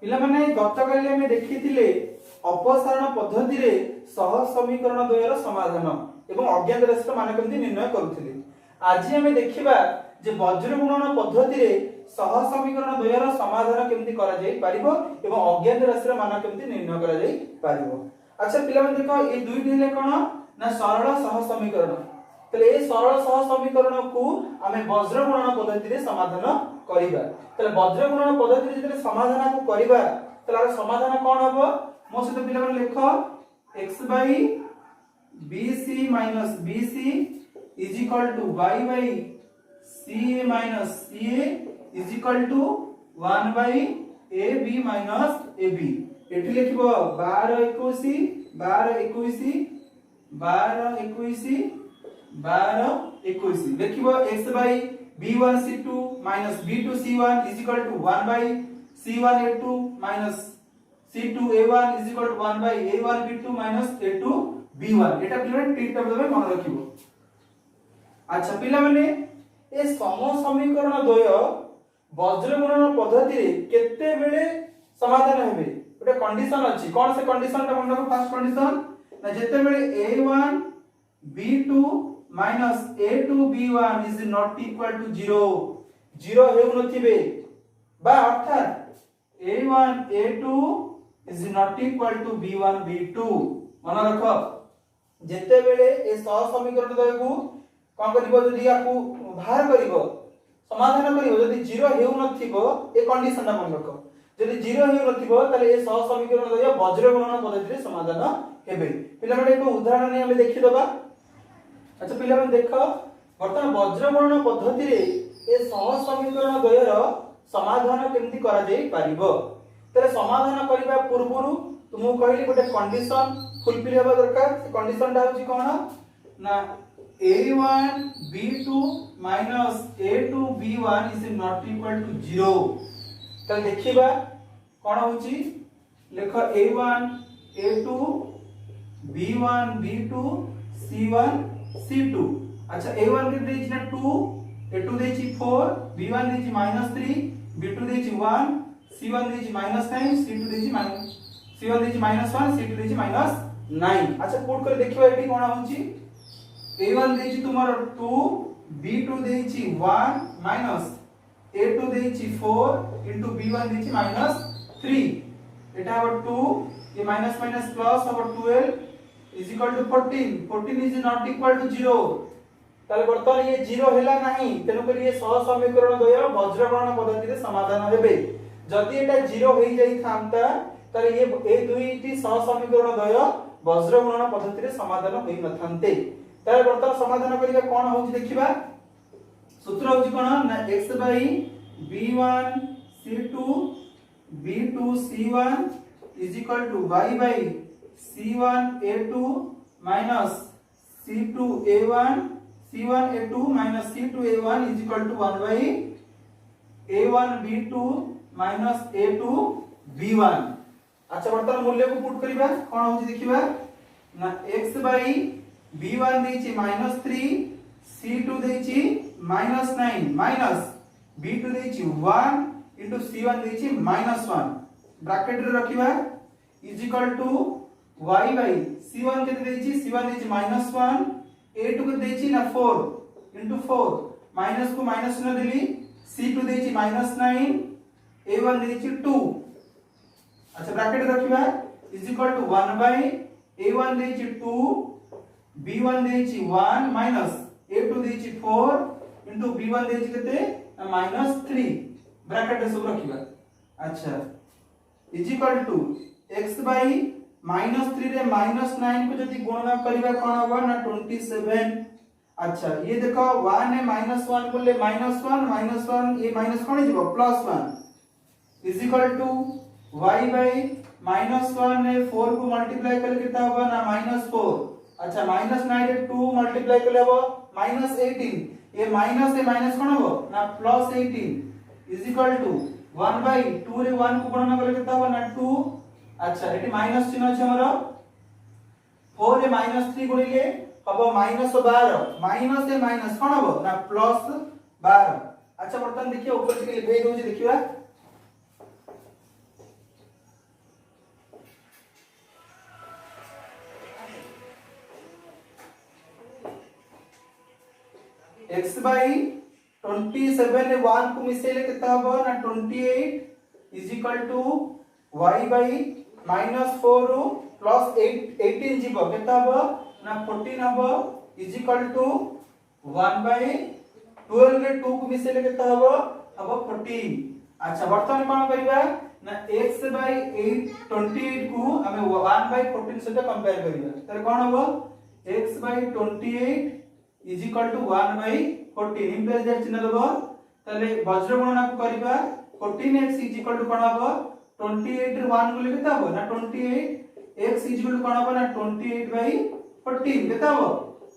पिला माने गतकाली आमे देखिथिले अपसारण पद्धति रे सह समीकरण द्वयर समाधान एवं अज्ञात राशि मान केमती निर्णय करूथिले। आज आमे देखिबा जे वज्र गुणन पद्धति रे सह समीकरण द्वयर समाधान केमती करा जाई परिबो एवं अज्ञात राशि मान केमती निर्णय करा जाई परिबो। अच्छा पिला माने देखो ए दुईटी हेले कोन ना सरल सह समीकरण। तले ए सरल सह समीकरण को आमे वज्र गुणन पद्धति रे समाधान करिबा। तले वज्र गुणन पद्धति रे जते समाधान को करिबा तले आर समाधान कोन हबो मो सहित पिला माने लिखो x by bc minus bc is equal to y by ca minus ca is equal to 1 by ab minus ab। एठी लिखिबो 12 21 12 21 12 21 12 21 लिखिबो x by b1 c2 minus b2 c1 is equal to 1 by c1 a2 minus c2 a1 is equal to 1 by a1 b2 minus a2 b1। एटा पिला trick टा बदले मन रखिबो। अच्छा पिला माने ए सम समीकरण द्वय वज्र गुणन पद्धति रे केते बेले समाधान हेबे गोटे कंडीशन अछि। कोन से कंडीशन ता मन रखो फर्स्ट कंडीशन ना जेते बेले a1 b2 minus a2 b1 is not equal to 0 0 हेउ नथिबे बा अर्थात a1 a2 is not equal to b1 b2 मन रखो। जेते बेले ए सह समीकरण द्वय को कोन करबो जदी याकू बाहर करबो समाधान करबो जदी 0 हेउ नथिबो ए कंडीशन ता मन रखो। जदी 0 हेउ नथिबो तले ए सह समीकरण द्वय वज्र गुणन पद्धति रे समाधान हेबे। पिला माने एक उदाहरण नै हम देखि दबा। अच्छा पिला माने देखो वर्तमान वज्र गुणन पद्धति रे ए सह समीकरण द्वयर समाधान केमती करा जाई परिबो। तले समाधान करिबा पूर्वरु तुमु कहली गोटे कंडीशन फुलफिल हेबा दरकार। से कंडीशन ता होची कोन ना a1 b2 minus a2 b1 is not equal to 0। तले देखिबा कोन होची लेखो a1 a2 b1 b2 c1 c2। अच्छा a1 के देछि ना 2 a2 देछि 4 b1 देछि -3 b2 देछि 1 c1 देछि -9 c2 देछि c1 देछि -1 c2 देछि -9। अच्छा पुट कर देखिबा एठी कोन होची a1 देछि तुमर 2 b2 देछि 1 माइनस a2 देछि 4 इनटू b1 देछि -3 एटा हबो 2 ये माइनस माइनस प्लस हबो 12 is equal to 14 14 is not equal to 0। ताले वर्तमान ये 0 हेला नाही तेनु करी ये सह समीकरण द्वय वज्र गुणन पद्धति रे समाधान हेबे। जदि एटा 0 होई जाई थांता ताले ये ए दुईटी सह समीकरण द्वय वज्र गुणन पद्धति रे समाधान होई नथांते। ताले वर्तमान समाधान करिया कोन होउची देखिबा। सूत्र होउची कोन ना x by b1 c2 b2 c1 is equal to y by c1 a2 minus c2 a1 c1 a2 minus c2 a1 is equal to 1 by a1 b2 minus a2 b1। अच्छा वर्तमान मूल्य को पुट करिबा कोन होची देखिबा ना x by b1 देछि -3 c2 देछि -9 माइनस b2 देछि 1 into c1 देछि -1 ब्रैकेट रे रखिबा is equal to y by c1 केते देछि c1 देछि -1 a2 के देछि ना 4 into 4 माइनस को माइनस न देली c2 देछि -9 a1 देछि 2। अच्छा ब्रैकेट रखिबा is equal to 1 by a1 देछि 2 b1 देछि 1 माइनस a2 देछि 4 into b1 देछि केते -3 ब्रैकेट रे सब रखिबा। अच्छा is equal to x by -3 रे -9 को जदी गुणन करिबा कोन होबा ना 27। अच्छा ये देखो 1 है -1 बोले -1 ये माइनस कोन जिवो +1 is equal to y by -1 ने 4 को मल्टीप्लाई करले कितना होगा ना -4। अच्छा -9 रे 2 मल्टीप्लाई करले हो -18 ये माइनस से माइनस कोन हो ना +18 इज इक्वल टू 1 by 2 रे 1 को गणना करले कितना होगा ना 2। अच्छा एटी माइनस चिन्ह छै हमर 4 रे -3 गुणिले हबो -12 माइनस से माइनस कोन हबो ना +12। अच्छा बर्तन देखिए ऊपर से लिखे दोछि देखिबा x बाई 27 ने 1 को मिसेले केता हबो ना 28 is equal to y by -4 plus 18 जीवो केता हबो ना 14 हबो इज इक्वल टू 1 बाई 12 रे 2 को मिसेले केता हबो हबो 14। अच्छा वर्तमान कोन करबा ना x बाई 28 को हमें 1 बाई 14 से कंपेयर करबा तर कोन हबो x by 28 is equal to 1 by 14 implies that चिन्ह देबो तले वज्र गणना को करबा 14x इज इक्वल टू कोन हबो 28 रे 1 गुले केता हबो ना 28 x इज इक्वल टू कोन हबो ना 28 बाई 14 केता हबो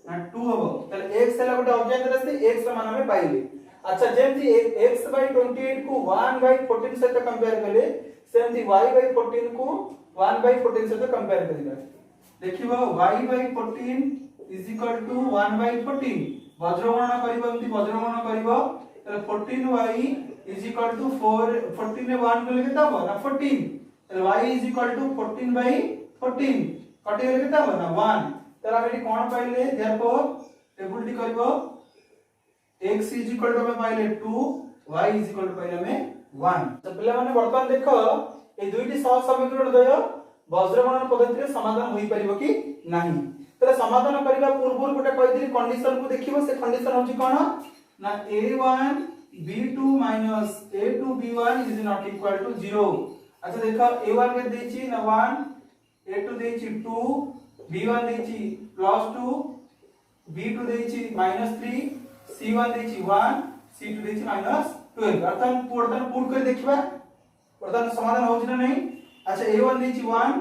ना 2 हबो तले x हला गोटे अज्ञात राशि x रा मान हमें पाइले। अच्छा जेमति x बाई 28 को 1 बाई 14 से कंपेयर करले सेमति y बाई 14 को 1 बाई 14 से कंपेयर करिबा देखिबो y by 14 is equal to 1 by 14 वज्र गणना करिबो एमति वज्र गणना करिबो तले 14y इज इक्वल टू 14 ने 1 को केता हो ना 14 तले y is equal to 14 by 14 कटि गेले केता हो ना 1 तले हम एठी कोन पाइले देयरफॉर टेबल टी करिबो x इज इक्वल टू हम पाइले 2 y इज इक्वल टू पाइले हमें 1। तो पिला माने वर्तमान देखो ए दुईटी सह समीकरण द्वय वज्र गणना पद्धति रे समाधान होई परिबो कि नाही तले समाधान करिबा पूर्व गोटे कहिदिली कंडीशन को देखिबो से कंडीशन होची कोन ना a1 b2 a2 b1 is not equal to 0। अच्छा देखो a1 के देची ना 1 a2 देची 2 b1 देची +2 b2 देची -3 c1 देची 1 c2 देची -12 अर्थात पुट कर देखिबा अर्थात समाधान होची ना नहीं। अच्छा a1 देची 1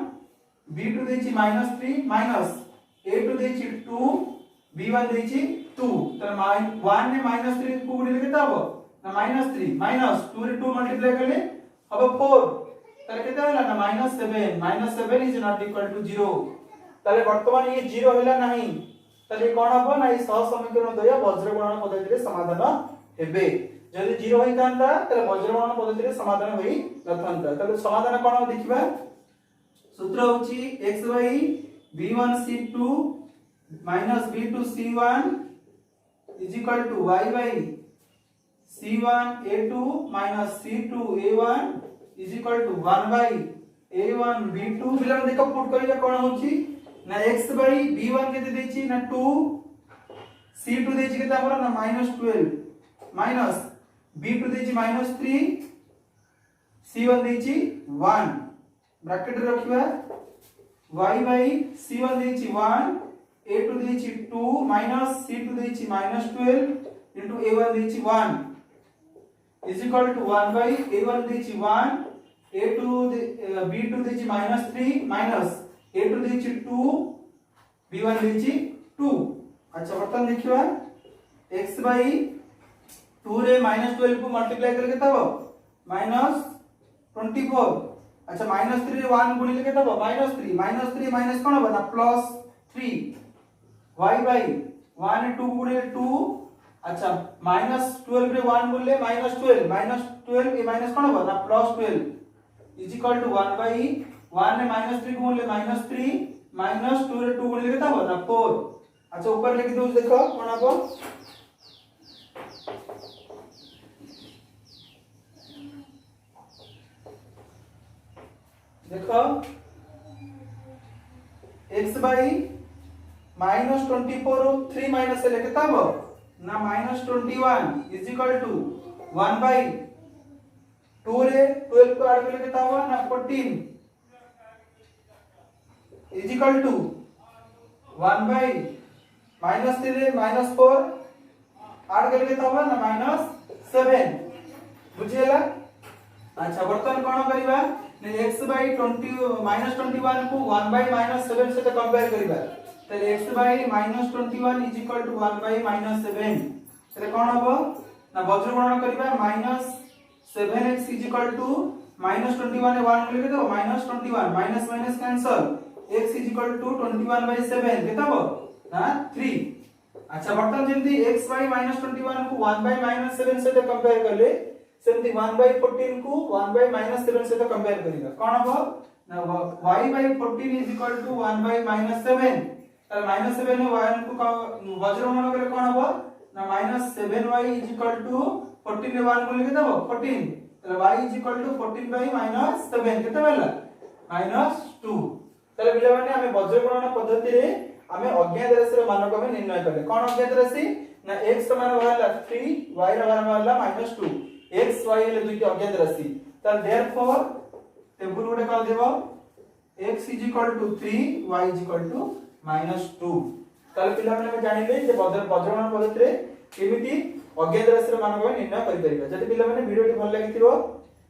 b2 देची -3 minus a2 देची 2 b1 देची 2 तर 1 ने -3 को गुणिले केता हो ना -3 माइनस 2 रे 2 मल्टीप्लाई करले अब 4 तर केता होला ना -7 इज नॉट इक्वल टू 0 तले वर्तमान ये 0 होला नाही तले कोन हबो ना ई सह समीकरण द्वय वज्र गणना पद्धति रे समाधान हेबे जदि 0 होई तांता तले वज्र गणना पद्धति रे समाधान होई नथांता तले समाधान कोन देखिबा सूत्र होची x by b1 c2 minus b2 c1 is equal to y by c1 a2 minus c2 a1 is equal to 1 by a1 b2 बिलम देखो पुट करिया कोन होची ना x by b1 केते देची ना 2 c2 देची केते हमर ना -12 माइनस b2 देची -3 c1 देची 1 ब्रैकेट रे रखिबा y by c1 देची 1 a2 देची 2 minus c2 देची -12 into a1 देची 1 is equal to 1 by a1 देची 1 a2 b2 देची -3 minus a2 देची 2 b1 देची 2। अच्छा वर्तमान देखिबा x by 2 रे -12 को मल्टीप्लाई करके तब -24। अच्छा -3 रे 1 गुणिले केता हो -3 -3 माइनस कोन बना +3 y बाई 1 रे 2 गुणिले 2 अच्छा -12 रे 1 गुणिले -12 ए माइनस कोन बना +12 इज इक्वल टू 1 बाई 1 रे -3 गुणिले -3 -2 रे 2 गुणिले केता हो ना 4। अच्छा ऊपर लिख दो देखो कोन हबो देखो x बाई -24 3 माइनस से लेके तब ना -21 इज इक्वल टू 1 बाई 2 रे 12 को ऐड करके तब ना 14 इज इक्वल टू 1 बाई -3 रे -4 ऐड करके तब ना -7 बुझियला। अच्छा वर्तमान कोन करिबा ने x बाई 20 -21 को 1 बाई -7 से कंपेयर करिबा तले x by -21 is equal to 1 by -7 तले कोन हबो ना वज्र गणना करिबा -7x इज इक्वल टू -21 ने 1 लिख दो -21 minus minus cancel x is equal to 21 by 7 केता हो ना 3। अच्छा वर्तमान जेंती x बाई -21 को 1 बाई -7 से कंपेयर करले सेमती 1 बाई 14 को 1 बाई -7 से कंपेयर करिबा कोन हबो ना y by 14 is equal to 1 by -7 तर -7 ने 1 को वज्र गणना करे कोन हबो ना -7y इज इक्वल टू 14 रे 1 गुण के देबो 14 तले y is equal to 14 by -7 केते बेला -2 तले पिला माने हमें वज्र गणना पद्धति रे हमें अज्ञात राशि रो मान को हमें निर्णय करले कोन अज्ञात राशि ना x रो मान बाहरला 3 y रो मान बाहरला -2 x y ले दुईटी अज्ञात राशि त देयरफॉर टेबल उडे कर देबो x is equal to 3 y is equal to -2 ताले पिला माने हम जानिले जे वज्र गणना पद्धति रे केमिति अज्ञात राशि रो मान को निर्णय करि परिबा जदि पिला माने वीडियो टी भल लागिथिबो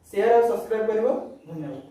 शेयर और सब्सक्राइब करिवो धन्यवाद।